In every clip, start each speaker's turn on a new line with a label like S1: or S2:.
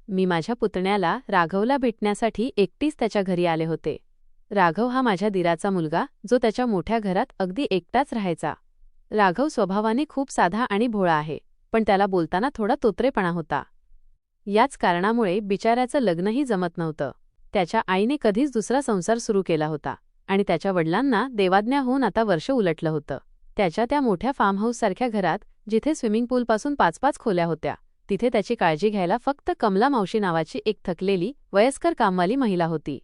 S1: मी माझ्या पुतण्याला राघवला भेटण्यासाठी एकटीच त्याच्या घरी आले होते. राघव हा माझ्या दिराचा मुलगा, जो त्याच्या मोठ्या घरात अगदी एकटाच राहायचा. राघव स्वभावाने खूप साधा आणि भोळा आहे, पण त्याला बोलताना थोडा तोत्रेपणा होता. याच कारणामुळे बिचाऱ्याचं लग्नही जमत नव्हतं. त्याच्या आईने कधीच दुसरा संसार सुरू केला होता आणि त्याच्या वडिलांना देवाज्ञा होऊन आता वर्ष उलटलं होतं. त्याच्या त्या मोठ्या फार्म हाऊससारख्या घरात, जिथे स्विमिंग पूलपासून 5-5 खोल्या होत्या, तिथे त्याची काळजी घ्यायला फक्त कमला मावशी नावाची एक थकलेली वयस्कर कामवाली महिला होती.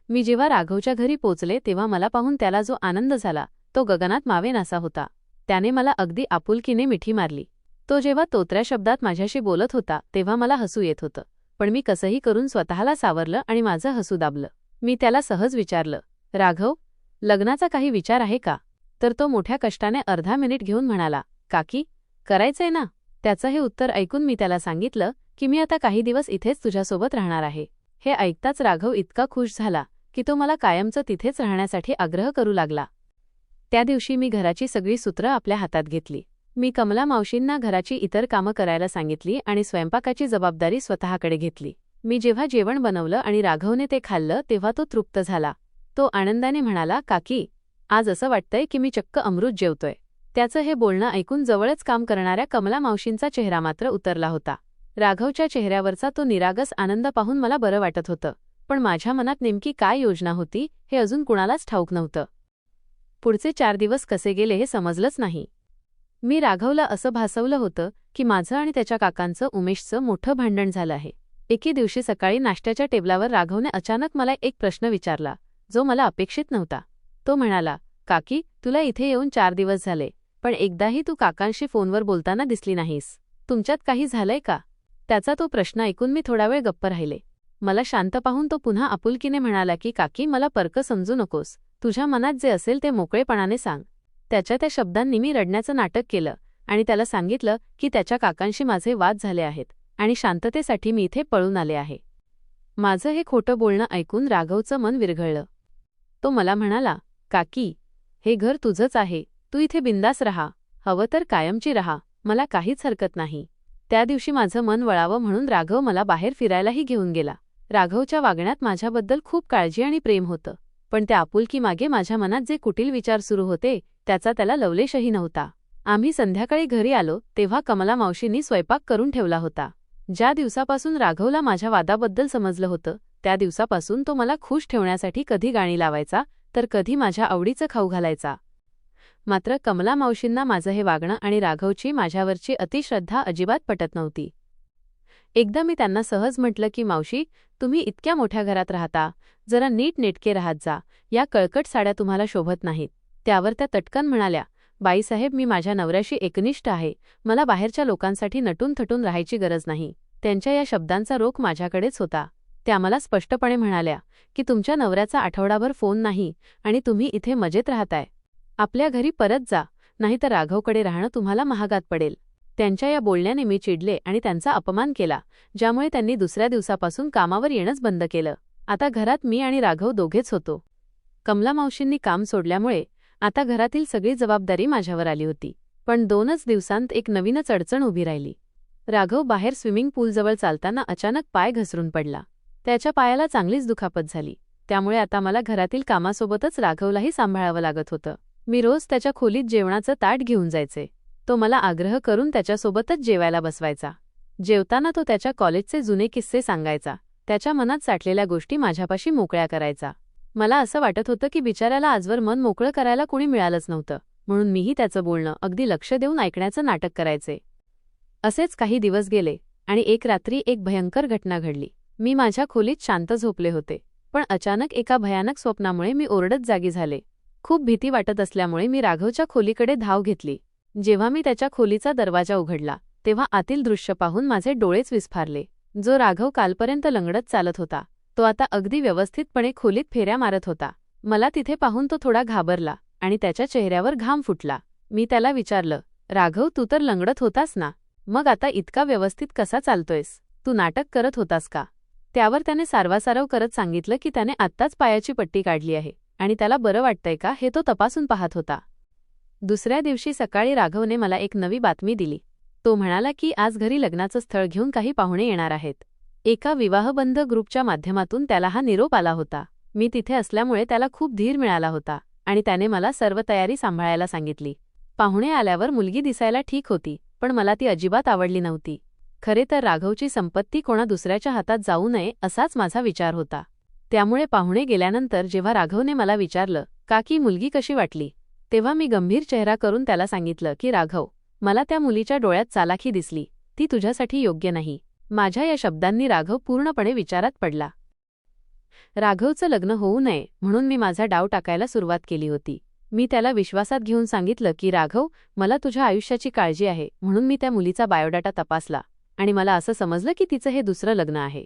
S1: मी जेव्हा राघवच्या घरी पोचले तेव्हा मला पाहून त्याला जो आनंद झाला तो गगनात मावेनासा होता. त्याने मला अगदी आपुलकीने मिठी मारली. तो जेव्हा तोत्र्या शब्दात माझ्याशी बोलत होता तेव्हा मला हसू येत होतं, पण मी कसंही करून स्वतःला सावरलं आणि माझं हसू दाबलं. मी त्याला सहज विचारलं, राघव, लग्नाचा काही विचार आहे का? तर तो मोठ्या कष्टाने अर्धा मिनिट घेऊन म्हणाला, काकी, करायचंय ना. त्याचं हे उत्तर ऐकून मी त्याला सांगितलं की मी आता काही दिवस इथेच तुझ्यासोबत राहणार आहे. हे ऐकताच राघव इतका खुश झाला की तो मला कायमचं तिथेच राहण्यासाठी आग्रह करू लागला. त्या दिवशी मी घराची सगळी सूत्रं आपल्या हातात घेतली. मी कमला मावशींना घराची इतर कामं करायला सांगितली आणि स्वयंपाकाची जबाबदारी स्वतःकडे घेतली. मी जेव्हा जेवण बनवलं आणि राघवने ते खाल्लं तेव्हा तो तृप्त झाला. तो आनंदाने म्हणाला, काकी, आज असं वाटतंय की मी चक्क अमृत जेवतोय. त्याचं हे बोलणं ऐकून जवळच काम करणाऱ्या कमला मावशींचा चेहरा मात्र उतरला होता. राघवच्या चेहऱ्यावरचा तो निरागस आनंद पाहून मला बरं वाटत होतं, पण माझ्या मनात नेमकी काय योजना होती हे अजून कुणालाच ठाऊक नव्हतं. पुढचे 4 दिवस कसे गेले हे समजलंच नाही. मी राघवला असं भासवलं होतं की माझं आणि त्याच्या काकांचं उमेशचं मोठं भांडण झालं आहे. एके दिवशी सकाळी नाश्त्याच्या टेबलावर राघवने अचानक मला एक प्रश्न विचारला, जो मला अपेक्षित नव्हता. तो म्हणाला, काकी, तुला इथे येऊन 4 दिवस झाले, पण एकदाही तू काकांशी फोनवर बोलताना दिसली नाहीस. तुमच्यात काही झालंय का? त्याचा तो प्रश्न ऐकून मी थोडा वेळ गप्प राहिले. मला शांत पाहून तो पुन्हा आपुलकीने म्हणाला की काकी, मला परक समजू नकोस. तुझ्या मनात जे असेल ते मोकळेपणाने सांग. त्याच्या त्या शब्दांनी मी रडण्याचं नाटक केलं आणि त्याला सांगितलं की त्याच्या काकांशी माझे वाद झाले आहेत आणि शांततेसाठी मी इथे पळून आले आहे. माझं हे खोटं बोलणं ऐकून राघवचं मन विरघळलं. तो मला म्हणाला, काकी, हे घर तुझंच आहे. तू इथे बिंदास राहा, हवं तर कायमची राहा, मला काहीच हरकत नाही. त्या दिवशी माझं मन वळावं म्हणून राघव मला बाहेर फिरायलाही घेऊन गेला. राघवच्या वागण्यात माझ्याबद्दल खूप काळजी आणि प्रेम होतं, पण त्या आपुलकीमागे माझ्या मनात जे कुटील विचार सुरू होते त्याचा त्याला लवलेशही नव्हता. आम्ही संध्याकाळी घरी आलो तेव्हा कमला मावशींनी स्वयंपाक करून ठेवला होता. ज्या दिवसापासून राघवला माझ्या वादाबद्दल समजलं होतं त्या दिवसापासून तो मला खुश ठेवण्यासाठी कधी गाणी लावायचा तर कधी माझ्या आवडीचं खाऊ घालायचा. मात्र कमला मावशींना माझं हे वागणं आणि राघवची माझ्यावरची अतिश्रद्धा अजिबात पटत नव्हती. एकदा मी त्यांना सहज म्हटलं की मावशी, तुम्ही इतक्या मोठ्या घरात राहता, जरा नीटनेटके राहत जा. या कळकट साड्या तुम्हाला शोभत नाहीत. त्यावर त्या तटकन म्हणाल्या, बाईसाहेब, मी माझ्या नवऱ्याशी एकनिष्ठ आहे. मला बाहेरच्या लोकांसाठी नटून थटून राहायची गरज नाही. त्यांच्या या शब्दांचा रोख माझ्याकडेच होता. त्या मला स्पष्टपणे म्हणाल्या की तुमच्या नवऱ्याचा आठवडाभर फोन नाही आणि तुम्ही इथे मजेत राहताय. आपल्या घरी परत जा, नाहीतर राघवकडे राहणं तुम्हाला महागात पडेल. त्यांच्या या बोलण्याने मी चिडले आणि त्यांचा अपमान केला, ज्यामुळे त्यांनी दुसऱ्या दिवसापासून कामावर येणंच बंद केलं. आता घरात मी आणि राघव दोघेच होतो. कमला मावशींनी काम सोडल्यामुळे आता घरातील सगळी जबाबदारी माझ्यावर आली होती. पण 2च दिवसांत एक नवीनच अडचण उभी राहिली. राघव बाहेर स्विमिंग पूलजवळ चालताना अचानक पाय घसरून पडला. त्याच्या पायाला चांगलीच दुखापत झाली. त्यामुळे आता मला घरातील कामासोबतच राघवलाही सांभाळावं लागत होतं. मी रोज त्याच्या खोलीत जेवणाचं ताट घेऊन जायचे. तो मला आग्रह करून त्याच्यासोबतच जेवायला बसवायचा. जेवताना तो त्याच्या कॉलेजचे जुने किस्से सांगायचा. त्याच्या मनात साठलेल्या गोष्टी माझ्यापाशी मोकळ्या करायचा. मला असं वाटत होतं की बिचाऱ्याला आजवर मन मोकळं करायला कोणी मिळालंच नव्हतं, म्हणून मीही त्याचं बोलणं अगदी लक्ष देऊन ऐकण्याचं नाटक करायचे. असेच काही दिवस गेले आणि एक रात्री एक भयंकर घटना घडली. मी माझ्या खोलीत शांत झोपले होते, पण अचानक एका भयानक स्वप्नामुळे मी ओरडत जागी झाले. खूप भीती वाटत असल्यामुळे मी राघवच्या खोलीकडे धाव घेतली. जेव्हा मी त्याच्या खोलीचा दरवाजा उघडला तेव्हा आतील दृश्य पाहून माझे डोळेच विस्फारले. जो राघव कालपर्यंत लंगडत चालत होता तो आता अगदी व्यवस्थितपणे खोलीत फेऱ्या मारत होता. मला तिथे पाहून तो थोडा घाबरला आणि त्याच्या चेहऱ्यावर घाम फुटला. मी त्याला विचारलं, राघव, तू तर लंगडत होतास ना, मग आता इतका व्यवस्थित कसा चालतोयस? तू नाटक करत होतास का? त्यावर त्याने सारवासारव करत सांगितलं की त्याने आत्ताच पायाची पट्टी काढली आहे आणि त्याला बरं वाटतंय का हे तो तपासून पाहत होता. दुसऱ्या दिवशी सकाळी राघवने मला एक नवी बातमी दिली. तो म्हणाला की आज घरी लग्नाचं स्थळ घेऊन काही पाहुणे येणार आहेत. एका विवाहबंध ग्रुपच्या माध्यमातून त्याला हा निरोप आला होता. मी तिथे असल्यामुळे त्याला खूप धीर मिळाला होता आणि त्याने मला सर्व तयारी सांभाळायला सांगितली. पाहुणे आल्यावर मुलगी दिसायला ठीक होती, पण मला ती अजिबात आवडली नव्हती. खरे तर राघवची संपत्ती कोणा दुसऱ्याच्या हातात जाऊ नये असाच माझा विचार होता. त्यामुळे पाहुणे गेल्यानंतर जेव्हा राघवने मला विचारलं, काकी मुलगी कशी वाटली, तेव्हा मी गंभीर चेहरा करून त्याला सांगितलं की राघव, मला त्या मुलीच्या डोळ्यात चालाखी दिसली, ती तुझ्यासाठी योग्य नाही. माझ्या या शब्दांनी राघव पूर्णपणे विचारात पडला. राघवचं लग्न होऊ नये म्हणून मी माझा डाव टाकायला सुरुवात केली होती. मी त्याला विश्वासात घेऊन सांगितलं की राघव, मला तुझ्या आयुष्याची काळजी आहे, म्हणून मी त्या मुलीचा बायोडाटा तपासला आणि मला असं समजलं की तिचं हे दुसरं लग्न आहे.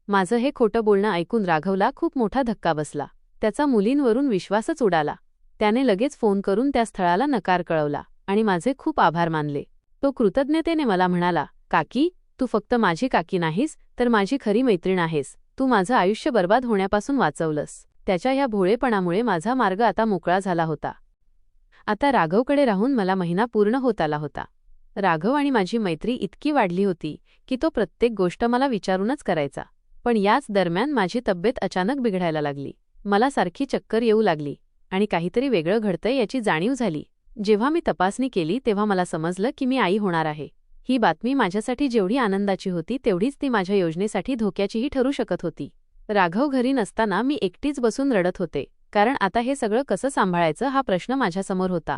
S1: माझं हे खोटं बोलणं ऐकून राघवला खूप मोठा धक्का बसला. त्याचा मुलींवरून विश्वासच उडाला. त्याने लगेच फोन करून त्या स्थळाला नकार कळवला आणि माझे खूप आभार मानले. तो कृतज्ञतेने मला म्हणाला, काकी, तू फक्त माझी काकी नाहीस तर माझी खरी मैत्रीण आहेस. तू माझं आयुष्य बर्बाद होण्यापासून वाचवलंस. त्याच्या ह्या भोळेपणामुळे माझा मार्ग आता मोकळा झाला होता. आता राघवकडे राहून मला महिना पूर्ण होत आला होता. राघव आणि माझी मैत्री इतकी वाढली होती की तो प्रत्येक गोष्ट मला विचारूनच करायचा. पण याच दरम्यान माझी तब्येत अचानक बिघडायला लागली. मला सारखी चक्कर येऊ लागली आणि काहीतरी वेगळं घडतंय याची जाणीव झाली. जेव्हा मी तपासणी केली तेव्हा मला समजलं की मी आई होणार आहे. ही बातमी माझ्यासाठी जेवढी आनंदाची होती तेवढीच ती माझ्या योजनेसाठी धोक्याचीही ठरू शकत होती. राघव घरी नसताना मी एकटीच बसून रडत होते, कारण आता हे सगळं कसं सांभाळायचं हा प्रश्न माझ्यासमोर होता.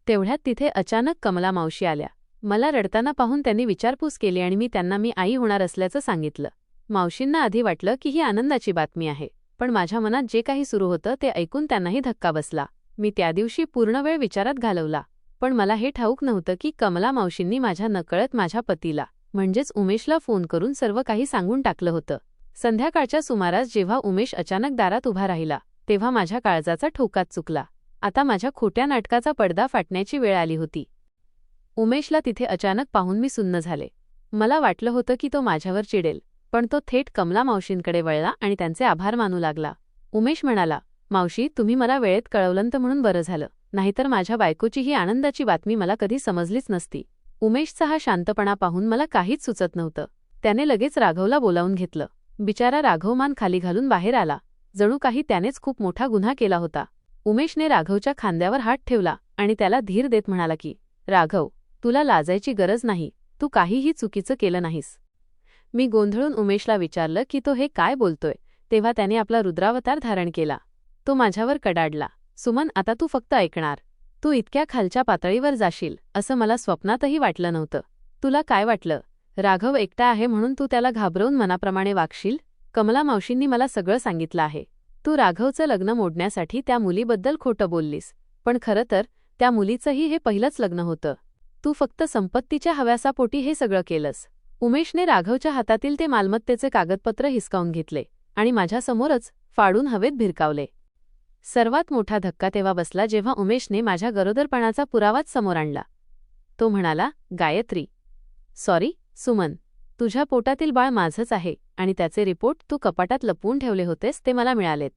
S1: तेवढ्यात तिथे अचानक कमला मावशी आल्या. मला रडताना पाहून त्यांनी विचारपूस केली आणि मी त्यांना मी आई होणार असल्याचं सांगितलं. मावशींना आधी वाटलं की ही आनंदाची बातमी आहे, पण माझ्या मनात जे काही सुरू होतं ते ऐकून त्यांनाही धक्का बसला. मी त्या दिवशी पूर्ण वेळ विचारात घालवला, पण मला हे ठाऊक नव्हतं की कमला मावशींनी माझ्या नकळत माझ्या पतीला म्हणजेच उमेशला फोन करून सर्व काही सांगून टाकलं होतं. संध्याकाळच्या सुमारास जेव्हा उमेश अचानक दारात उभा राहिला तेव्हा माझ्या काळजाचा ठोकाच चुकला. आता माझ्या खोट्या नाटकाचा पडदा फाटण्याची वेळ आली होती. उमेशला तिथे अचानक पाहून मी सुन्न झाले. मला वाटलं होतं की तो माझ्यावर चिडेल, पण तो थेट कमला मावशींकडे वळला आणि त्यांचे आभार मानू लागला. उमेश म्हणाला, मावशी, तुम्ही मला वेळेत कळवलंत म्हणून बरं झालं, नाहीतर माझ्या बायकोची ही आनंदाची बातमी मला कधी समजलीच नसती. उमेशचा हा शांतपणा पाहून मला काहीच सुचत नव्हतं. त्याने लगेच राघवला बोलावून घेतलं. बिचारा राघव मान खाली घालून बाहेर आला, जणू काही त्यानेच खूप मोठा गुन्हा केला होता. उमेशने राघवच्या खांद्यावर हात ठेवला आणि त्याला धीर देत म्हणाला की, राघव, तुला लाजायची गरज नाही, तू काहीही चुकीचं केलं नाहीस. मी गोंधळून उमेशला विचारलं की तो हे काय बोलतोय, तेव्हा त्याने आपला रुद्रावतार धारण केला. तो माझ्यावर कडाडला, सुमन, आता तू फक्त ऐकणार. तू इतक्या खालच्या पातळीवर जाशील असं मला स्वप्नातही वाटलं नव्हतं. तुला काय वाटलं, राघव एकटा आहे म्हणून तू त्याला घाबरवून मनाप्रमाणे वागशील? कमला मावशींनी मला सगळं सांगितलं आहे. तू राघवचं लग्न मोडण्यासाठी त्या मुलीबद्दल खोटं बोललीस, पण खरं तर त्या मुलीचंही हे पहिलंच लग्न होतं. तू फक्त संपत्तीच्या हव्यासापोटी हे सगळं केलंस. उमेशने राघवच्या हातातील ते मालमत्तेचे कागदपत्र हिसकावून घेतले आणि माझ्यासमोरच फाडून हवेत भिरकावले. सर्वात मोठा धक्का तेव्हा बसला जेव्हा उमेशने माझ्या गरोदरपणाचा पुरावाच समोर आणला. तो म्हणाला, गायत्री, सॉरी सुमन, तुझ्या पोटातील बाळ माझंच आहे आणि त्याचे रिपोर्ट तू कपाटात लपवून ठेवले होतेस ते मला मिळालेत.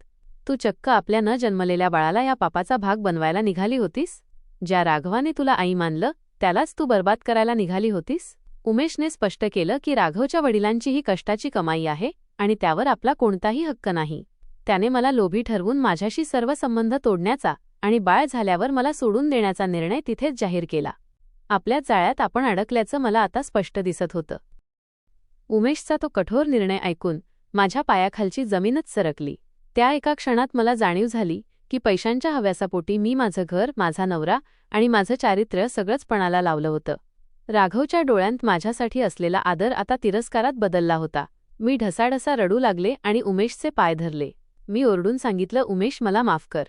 S1: तू चक्क आपल्या न जन्मलेल्या बाळाला या पापाचा भाग बनवायला निघाली होतीस. ज्या राघवाने तुला आई मानलं त्यालाच तू बर्बाद करायला निघाली होतीस. उमेशने स्पष्ट केलं की राघवच्या वडिलांची ही कष्टाची कमाई आहे आणि त्यावर आपला कोणताही हक्क नाही. त्याने मला लोभी ठरवून माझ्याशी सर्व संबंध तोडण्याचा आणि बाळ झाल्यावर मला सोडून देण्याचा निर्णय तिथेच जाहीर केला. आपल्या जाळ्यात आपण अडकल्याचं मला आता स्पष्ट दिसत होतं. उमेशचा तो कठोर निर्णय ऐकून माझ्या पायाखालची जमीनच सरकली. त्या एका क्षणात मला जाणीव झाली की पैशांच्या हव्यासापोटी मी माझं घर, माझा नवरा आणि माझं चारित्र्य सगळंच पणाला लावलं होतं. राघवच्या डोळ्यांत माझ्यासाठी असलेला आदर आता तिरस्कारात बदलला होता. मी ढसाढसा रडू लागले आणि उमेशचे पाय धरले. मी ओरडून सांगितलं, उमेश, मला माफ कर.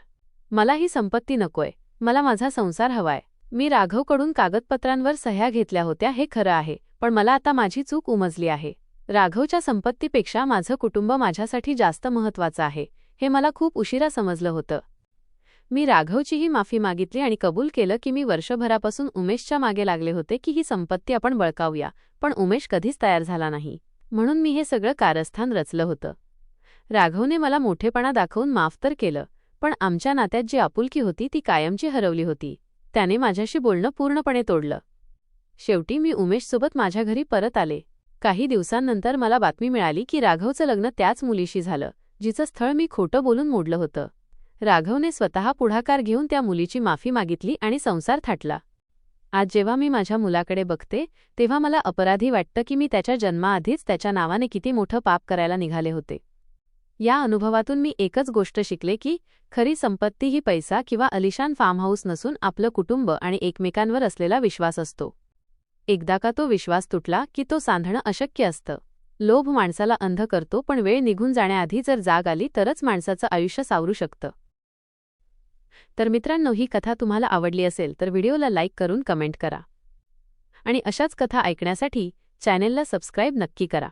S1: मला ही संपत्ती नकोय, मला माझा संसार हवाय. मी राघवकडून कागदपत्रांवर सह्या घेतल्या होत्या हे खरं आहे, पण मला आता माझी चूक उमजली आहे. राघवच्या संपत्तीपेक्षा माझं कुटुंब माझ्यासाठी जास्त महत्त्वाचं आहे हे मला खूप उशिरा समजलं होतं. मी राघवचीही माफी मागितली आणि कबूल केलं की मी वर्षभरापासून उमेशच्या मागे लागले होते की ही संपत्ती आपण बळकावूया, पण उमेश कधीच तयार झाला नाही. म्हणून मी हे सगळं कारस्थान रचलं होतं. राघवने मला मोठेपणा दाखवून माफ तर केलं, पण आमच्या नात्यात जी आपुलकी होती ती कायमची हरवली होती. त्याने माझ्याशी बोलणं पूर्णपणे तोडलं. शेवटी मी उमेशसोबत माझ्या घरी परत आले. काही दिवसांनंतर मला बातमी मिळाली की राघवचं लग्न त्याच मुलीशी झालं, जिचं स्थळ मी खोटं बोलून मोडलं होतं. राघवने स्वतः पुढाकार घेऊन त्या मुलीची माफी मागितली आणि संसार थाटला. आज जेव्हा मी माझ्या मुलाकडे बघते, तेव्हा मला अपराधी वाटतं की मी त्याच्या जन्माआधीच त्याच्या नावाने किती मोठं पाप करायला निघाले होते. या अनुभवातून मी एकच गोष्ट शिकले की खरी संपत्ती ही पैसा किंवा अलिशान फार्म हाऊस नसून आपलं कुटुंब आणि एकमेकांवर असलेला विश्वास असतो. एकदा का तो विश्वास तुटला की तो सांधणं अशक्य असतं. लोभ माणसाला अंध करतो, पण वेळ निघून जाण्याआधी जर जाग आली तरच माणसाचं आयुष्य सावरू शकतं. तर मित्रांनो, ही कथा तुम्हाला आवडली असेल तर व्हिडिओला लाईक करून कमेंट करा आणि अशाच कथा ऐकण्यासाठी चॅनेलला सबस्क्राईब नक्की करा.